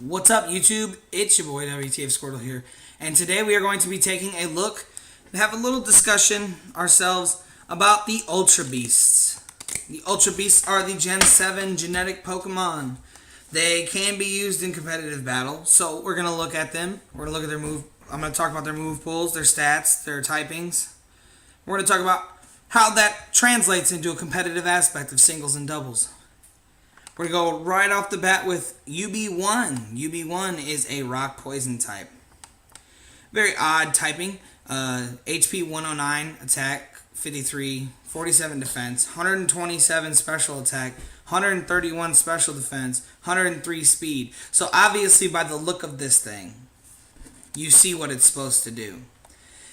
What's up, YouTube? It's your boy WTF Squirtle here, and today we are going to be taking a look and have a little discussion ourselves about the Ultra Beasts. The Ultra Beasts are the Gen 7 genetic Pokemon. They can be used in competitive battle, so we're going to look at them. We're going to look at their move. I'm going to talk about their move pools, their stats, their typings. We're going to talk about how that translates into a competitive aspect of singles and doubles. We're going to go right off the bat with UB1. UB1 is a rock poison type. Very odd typing. HP 109, attack 53, 47 defense, 127 special attack, 131 special defense, 103 speed. So obviously by the look of this thing, you see what it's supposed to do.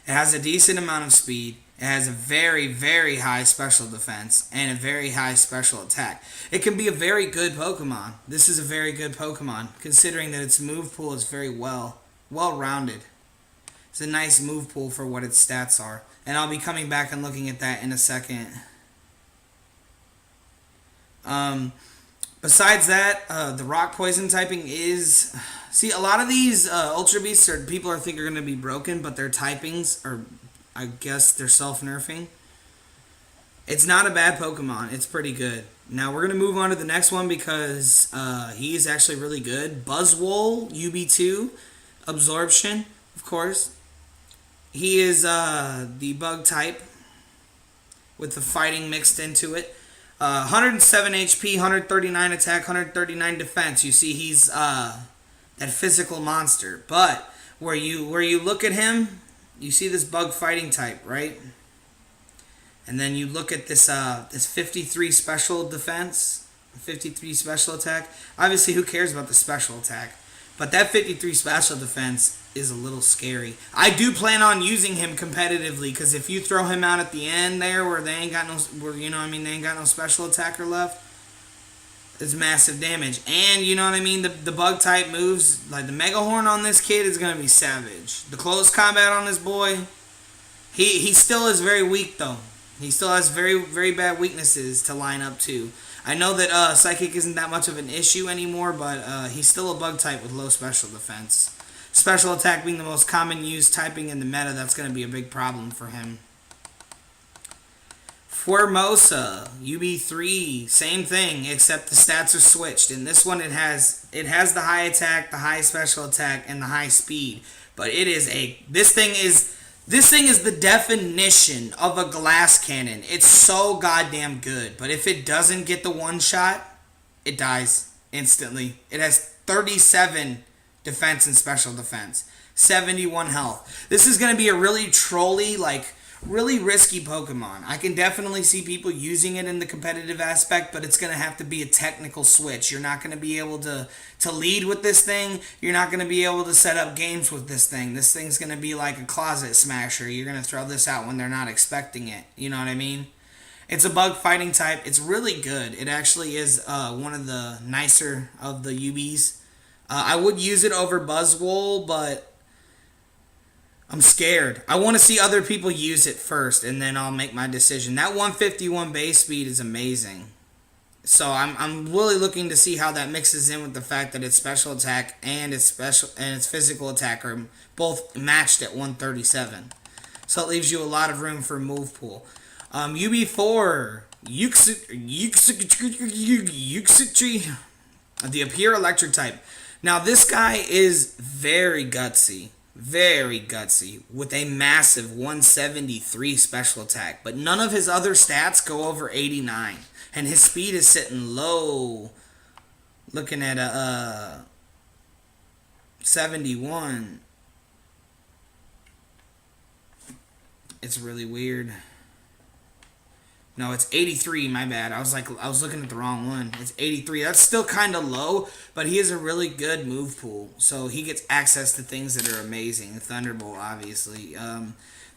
It has a decent amount of speed. It has a very, very high special defense and a very high special attack. It can be a very good Pokemon. This is a very good Pokemon, considering that its move pool is very well-rounded. It's a nice move pool for what its stats are. And I'll be coming back and looking at that in a second. Besides that, the rock poison typing is... See, a lot of these Ultra Beasts people are thinking are going to be broken, but their typings are... I guess they're self-nerfing. It's not a bad Pokemon. It's pretty good. Now, we're going to move on to the next one because he is actually really good. Buzzwole UB2. Absorption, of course. He is the bug type with the fighting mixed into it. 107 HP, 139 attack, 139 defense. You see, he's that physical monster. But where you look at him... You see this bug fighting type, right? And then you look at this 53 special defense, 53 special attack. Obviously, who cares about the special attack? But that 53 special defense is a little scary. I do plan on using him competitively because if you throw him out at the end there where they ain't got no, they ain't got no special attacker left, it's massive damage. And, you know what I mean, the bug type moves, like the Mega Horn on this kid is going to be savage. The close combat on this boy, he still is very weak, though. He still has very, very bad weaknesses to line up to. I know that Psychic isn't that much of an issue anymore, but he's still a bug type with low special defense. Special attack being the most common used typing in the meta, that's going to be a big problem for him. Formosa UB3, same thing, except the stats are switched. In this one, it has the high attack, the high special attack, and the high speed. But it is this thing is the definition of a glass cannon. It's so goddamn good. But if it doesn't get the one shot, it dies instantly. It has 37 defense and special defense, 71 health. This is gonna be a really trolly, really risky Pokemon. I can definitely see people using it in the competitive aspect, but it's going to have to be a technical switch. You're not going to be able to lead with this thing. You're not going to be able to set up games with this thing. This thing's going to be like a closet smasher. You're going to throw this out when they're not expecting it. You know what I mean? It's a bug fighting type. It's really good. It actually is one of the nicer of the UBs. I would use it over Buzzwole, but I'm scared. I want to see other people use it first, and then I'll make my decision. That 151 base speed is amazing. So I'm really looking to see how that mixes in with the fact that its special attack and its physical attack are both matched at 137. So it leaves you a lot of room for move pool. UB4 Uxitri, the pure electric type. Now this guy is very gutsy. Very gutsy, with a massive 173 special attack. But none of his other stats go over 89. And his speed is sitting low. Looking at a 71. It's really weird. No, it's 83, my bad. I was looking at the wrong one. It's 83. That's still kind of low, but he has a really good move pool. So he gets access to things that are amazing. Thunderbolt, obviously.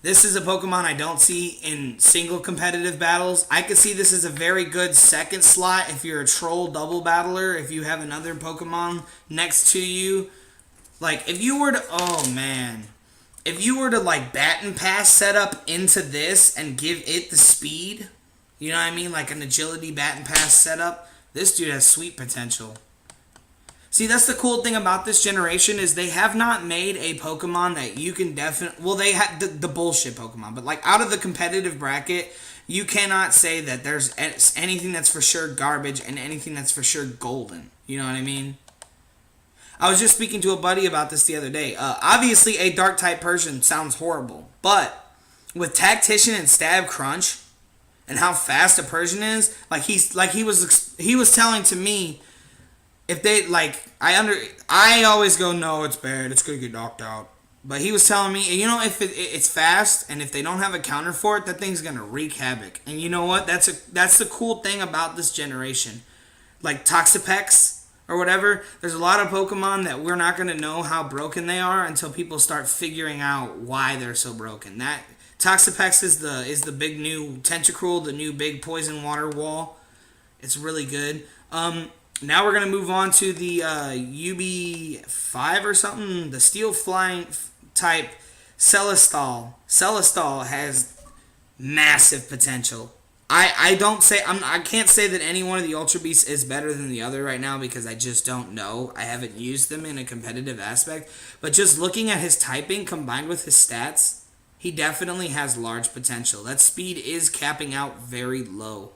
This is a Pokemon I don't see in single competitive battles. I could see this as a very good second slot if you're a troll double battler. If you have another Pokemon next to you. Like, if you were to... Oh, man. If you were to, Baton Pass set up into this and give it the speed... You know what I mean? Like an agility Baton Pass setup. This dude has sweet potential. See, that's the cool thing about this generation is they have not made a Pokemon that you can definitely... Well, they had the bullshit Pokemon, but like out of the competitive bracket, you cannot say that there's anything that's for sure garbage and anything that's for sure golden. You know what I mean? I was just speaking to a buddy about this the other day. Obviously, a Dark-type Persian sounds horrible, but with Tactician and Stab Crunch and how fast a Persian is, he was telling to me... If they, like, I always go, no, it's bad, it's going to get knocked out. But he was telling me, you know, if it's fast, and if they don't have a counter for it, that thing's going to wreak havoc. And you know what? That's the cool thing about this generation. Like, Toxapex, or whatever, there's a lot of Pokemon that we're not going to know how broken they are until people start figuring out why they're so broken. That Toxapex is the big new Tentacruel, the new big poison water wall. It's really good. Now we're going to move on to the UB5 or something. The Steel Flying type Celesteel. Celesteel has massive potential. I can't say that any one of the Ultra Beasts is better than the other right now because I just don't know. I haven't used them in a competitive aspect. But just looking at his typing combined with his stats, he definitely has large potential. That speed is capping out very low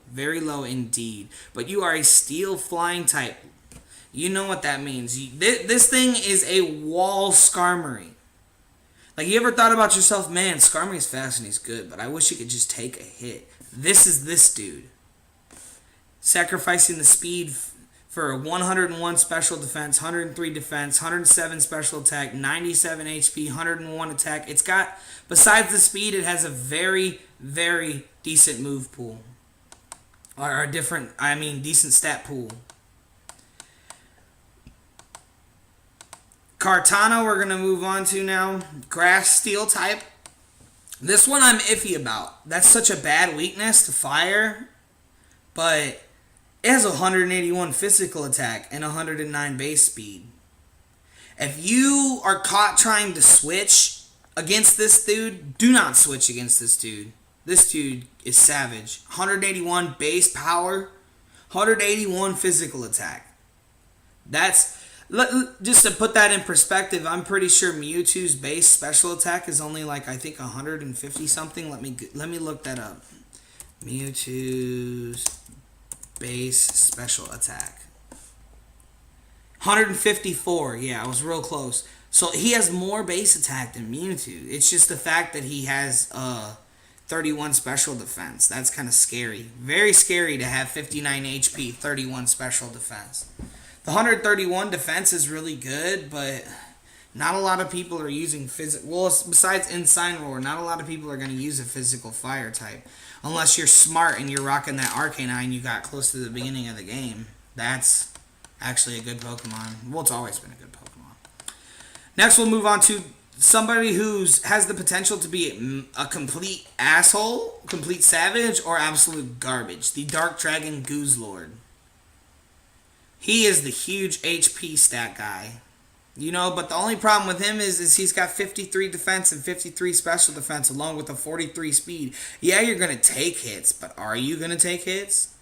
indeed. But you are a steel flying type. You know what that means. This thing is a wall Skarmory. Like, you ever thought about yourself, man, Skarmory's fast and he's good, but I wish he could just take a hit. This is this dude. Sacrificing the speed for 101 special defense, 103 defense, 107 special attack, 97 HP, 101 attack. It's got, besides the speed, it has a very, very decent move pool. Or decent stat pool. Kartana, we're going to move on to now. Grass Steel type. This one I'm iffy about. That's such a bad weakness to fire. But it has 181 physical attack and 109 base speed. If you are caught trying to switch against this dude, do not switch against this dude. This dude is savage. 181 base power, 181 physical attack. Just to put that in perspective, I'm pretty sure Mewtwo's base special attack is only like, I think 150 something. Let me look that up. Mewtwo's base special attack. 154. Yeah, I was real close. So he has more base attack than Mewtwo. It's just the fact that he has 31 special defense. That's kind of scary. Very scary to have 59 HP, 31 special defense. The 131 defense is really good, but not a lot of people are using physical... Well, besides Incineroar, not a lot of people are going to use a physical fire type. Unless you're smart and you're rocking that Arcanine you got close to the beginning of the game. That's actually a good Pokemon. Well, it's always been a good Pokemon. Next, we'll move on to somebody who has the potential to be a complete asshole, complete savage, or absolute garbage. The Dark Dragon Guzzlord. He is the huge HP stat guy. You know, but the only problem with him is he's got 53 defense and 53 special defense along with a 43 speed. Yeah, you're going to take hits, but are you going to take hits?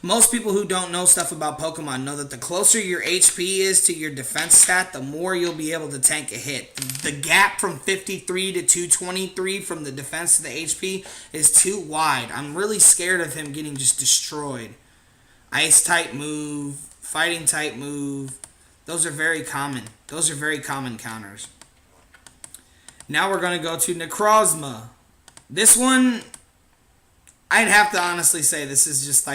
Most people who don't know stuff about Pokemon know that the closer your HP is to your defense stat, the more you'll be able to tank a hit. The gap from 53 to 223 from the defense to the HP is too wide. I'm really scared of him getting just destroyed. Ice type move, fighting type move. Those are very common. Those are very common counters. Now we're going to go to Necrozma. This one, I'd have to honestly say this is just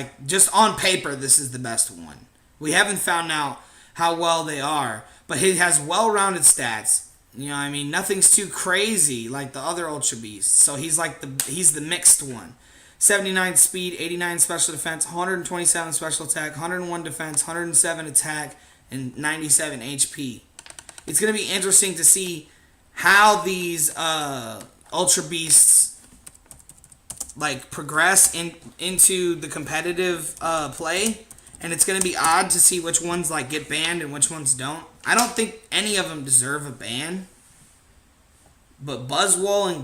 on paper, this is the best one. We haven't found out how well they are, but he has well-rounded stats. You know what I mean? Nothing's too crazy like the other Ultra Beasts. So he's the mixed one. 79 speed, 89 special defense, 127 special attack, 101 defense, 107 attack, and 97 HP. It's going to be interesting to see how these Ultra Beasts progress into the competitive play, and it's going to be odd to see which ones get banned and which ones don't. I don't think any of them deserve a ban. But Buzzwole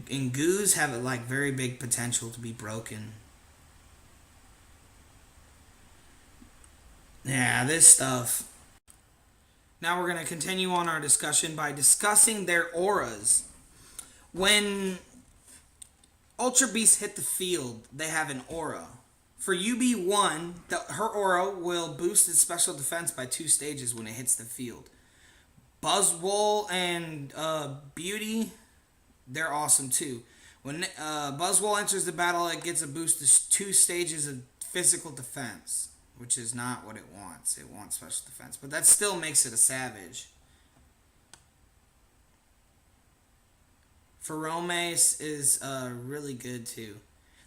and Goose have very big potential to be broken. Yeah, this stuff. Now we're going to continue on our discussion by discussing their auras. When Ultra Beasts hit the field, they have an aura. For UB1, her aura will boost its special defense by 2 stages when it hits the field. Buzzwole and Beauty, they're awesome too. When Buzzwole enters the battle, it gets a boost to 2 stages of physical defense, which is not what it wants. It wants special defense, but that still makes it a savage. Formosa is really good too.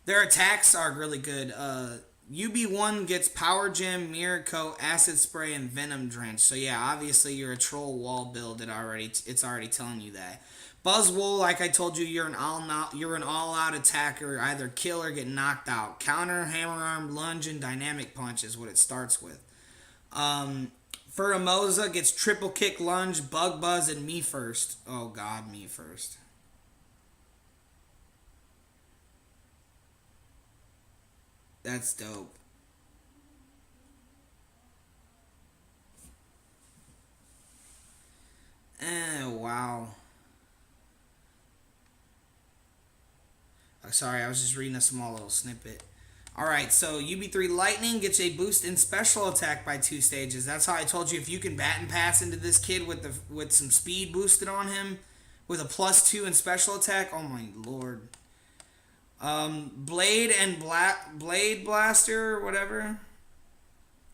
Their attacks are really good. UB1 gets Power Gem, Mirror Coat, Acid Spray, and Venom Drench. So yeah, obviously you're a troll wall build. It's already telling you that. Buzzwole, like I told you, you're an all-out attacker. Either kill or get knocked out. Counter, Hammer Arm, Lunge, and Dynamic Punch is what it starts with. Formosa gets Triple Kick, Lunge, Bug Buzz, and Me First. Oh God, Me First. That's dope. Wow. Oh, sorry, I was just reading a small little snippet. Alright, so UB3 Lightning gets a boost in special attack by 2 stages. That's how I told you if you can bat and pass into this kid with some speed boosted on him, with a +2 in special attack, oh my lord. Blade and Blade Blaster or whatever.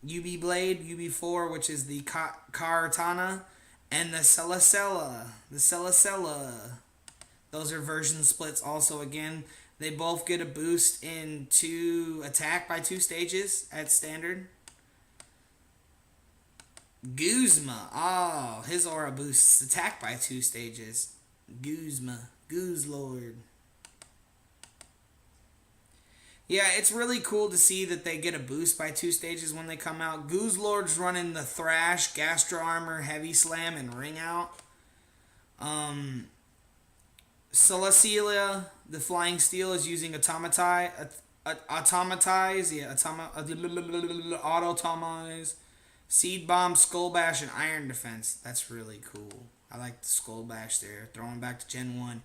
UB Blade, UB4, which is the Karatana, and the Celesteel. The Celesteel. Those are version splits also again. They both get a boost in 2 attack by 2 stages at standard. Guzma. Oh, his aura boosts attack by 2 stages. Guzma. Guzzlord. Yeah, it's really cool to see that they get a boost by 2 stages when they come out. Guzzlord's running the Thrash, Gastro Armor, Heavy Slam, and Ring Out. Celesteela, the Flying Steel, is using Automatize. Autotomize. Seed Bomb, Skull Bash, and Iron Defense. That's really cool. I like the Skull Bash there. Throwing back to Gen 1.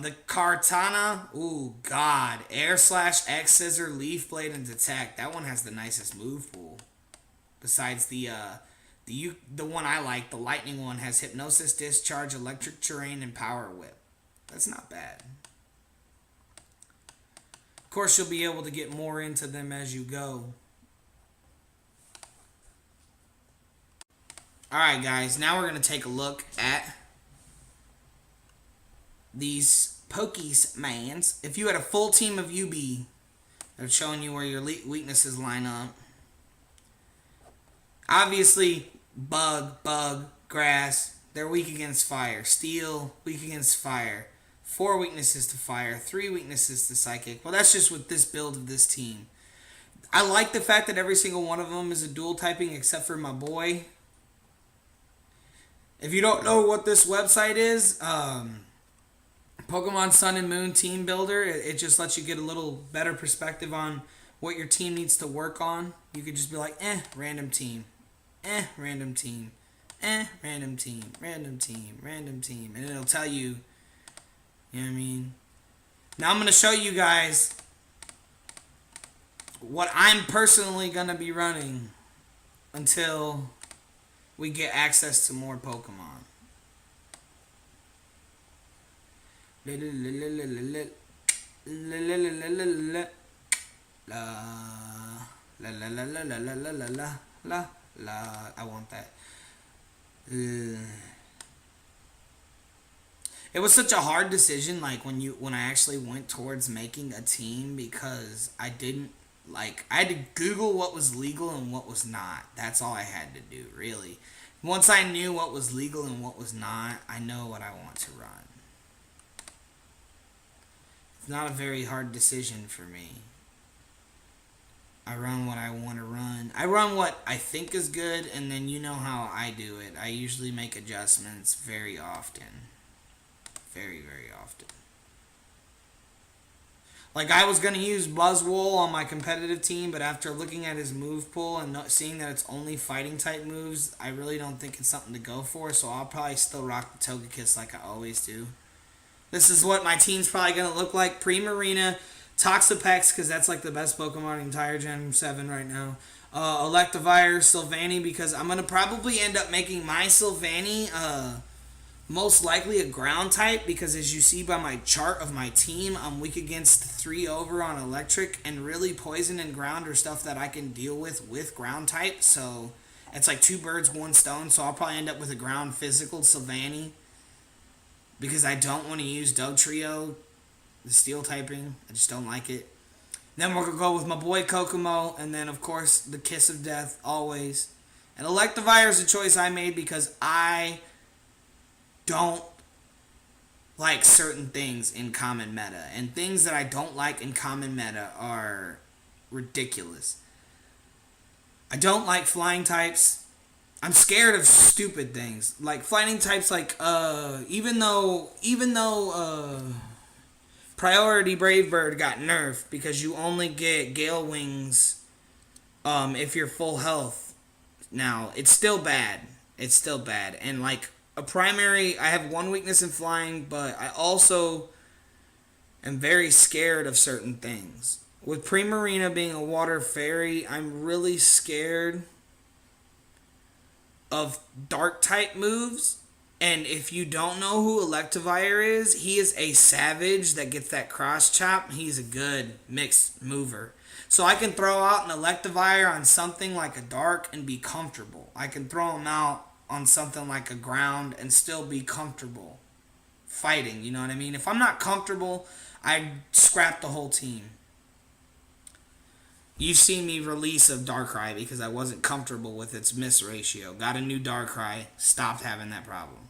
The Kartana, ooh, God. Air Slash, X Scissor, Leaf Blade, and Attack. That one has the nicest move pool. Besides the one I like, the Lightning one, has Hypnosis, Discharge, Electric Terrain, and Power Whip. That's not bad. Of course, you'll be able to get more into them as you go. Alright, guys. Now we're going to take a look at these Pokies mans. If you had a full team of UB, they're showing you where your weaknesses line up. Obviously, Bug, Grass, they're weak against fire. Steel, weak against fire. 4 weaknesses to fire, 3 weaknesses to psychic. Well, that's just with this build of this team. I like the fact that every single one of them is a dual typing except for my boy. If you don't know what this website is, Pokemon Sun and Moon Team Builder, it just lets you get a little better perspective on what your team needs to work on. You could just be like, random team. Random team. Random team. Random team. Random team. And it'll tell you, you know what I mean? Now I'm going to show you guys what I'm personally going to be running until we get access to more Pokemon. La la la la la la la la la la la. I want that. It was such a hard decision, like when I actually went towards making a team, because I had to Google what was legal and what was not. That's all I had to do, really. Once I knew what was legal and what was not, I know what I want to run. It's not a very hard decision for me. I run what I want to run. I run what I think is good, and then you know how I do it. I usually make adjustments very often. Very, very often. Like, I was going to use Buzzwole on my competitive team, but after looking at his move pool and seeing that it's only fighting type moves, I really don't think it's something to go for, so I'll probably still rock the Togekiss like I always do. This is what my team's probably going to look like. Primarina, Toxapex, because that's like the best Pokemon in entire Gen 7 right now. Electivire, Sylvanny, because I'm going to probably end up making my Sylvanny most likely a ground type, because as you see by my chart of my team, I'm weak against 3 over on electric, and really poison and ground are stuff that I can deal with ground type, so it's like 2 birds, 1 stone, so I'll probably end up with a ground physical Sylvanny, because I don't want to use Dugtrio, the steel typing. I just don't like it. Then we're going to go with my boy Kokomo, and then of course the Kiss of Death, always. And Electivire is a choice I made because I don't like certain things in common meta. And things that I don't like in common meta are ridiculous. I don't like flying types. I'm scared of stupid things. Like fighting types like even though Priority Brave Bird got nerfed because you only get Gale Wings if you're full health. Now, it's still bad. It's still bad. And like a primary, I have 1 weakness in flying, but I also am very scared of certain things. With Primarina being a water fairy, I'm really scared of dark type moves. And if you don't know who Electivire is, he is a savage that gets that cross chop. He's a good mixed mover. So I can throw out an Electivire on something like a dark and be comfortable. I can throw him out on something like a ground and still be comfortable fighting, you know what I mean? If I'm not comfortable, I scrap the whole team. You've seen me release of Darkrai because I wasn't comfortable with its miss ratio. Got a new Darkrai, stopped having that problem.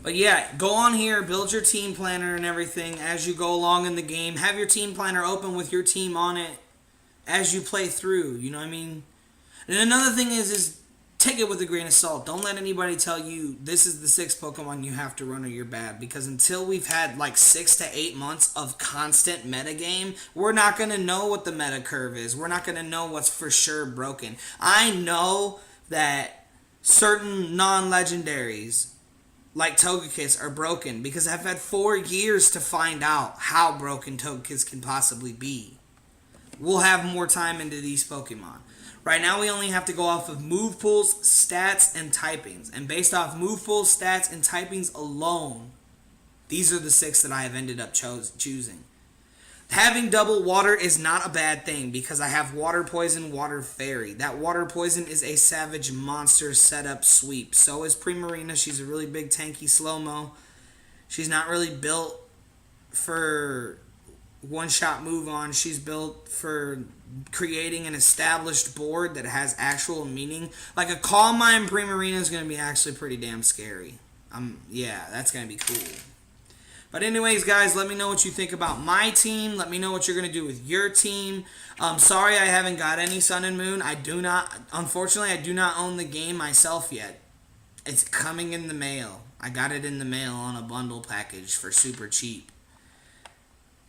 But yeah, go on here, build your team planner and everything as you go along in the game. Have your team planner open with your team on it as you play through, you know what I mean? And another thing is take it with a grain of salt. Don't let anybody tell you this is the 6 Pokemon you have to run or you're bad. Because until we've had like 6 to 8 months of constant metagame, we're not going to know what the meta curve is. We're not going to know what's for sure broken. I know that certain non-legendaries like Togekiss are broken because I've had 4 years to find out how broken Togekiss can possibly be. We'll have more time into these Pokemon. Right now, we only have to go off of move pools, stats, and typings. And based off move pools, stats, and typings alone, these are the 6 that I have ended up choosing. Having double water is not a bad thing because I have water poison, water fairy. That water poison is a savage monster setup sweep. So is Primarina. She's a really big tanky slow-mo. She's not really built for one-shot move on. She's built for creating an established board that has actual meaning. Like a Calm Mind Primarina is going to be actually pretty damn scary. Yeah, that's going to be cool. But anyways, guys, let me know what you think about my team. Let me know what you're going to do with your team. Sorry I haven't got any Sun and Moon. Unfortunately, I do not own the game myself yet. It's coming in the mail. I got it in the mail on a bundle package for super cheap.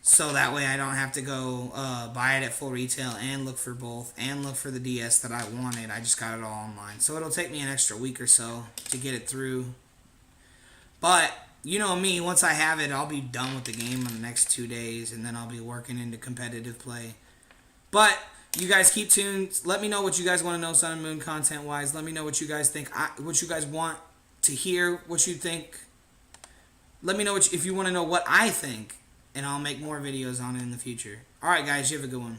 So that way I don't have to go buy it at full retail and look for both and look for the DS that I wanted. I just got it all online. So it'll take me an extra week or so to get it through. But you know me, once I have it, I'll be done with the game in the next 2 days, and then I'll be working into competitive play. But you guys keep tuned. Let me know what you guys want to know Sun and Moon content-wise. Let me know what you guys think, what you guys want to hear, what you think. Let me know if you want to know what I think, and I'll make more videos on it in the future. Alright, guys, you have a good one.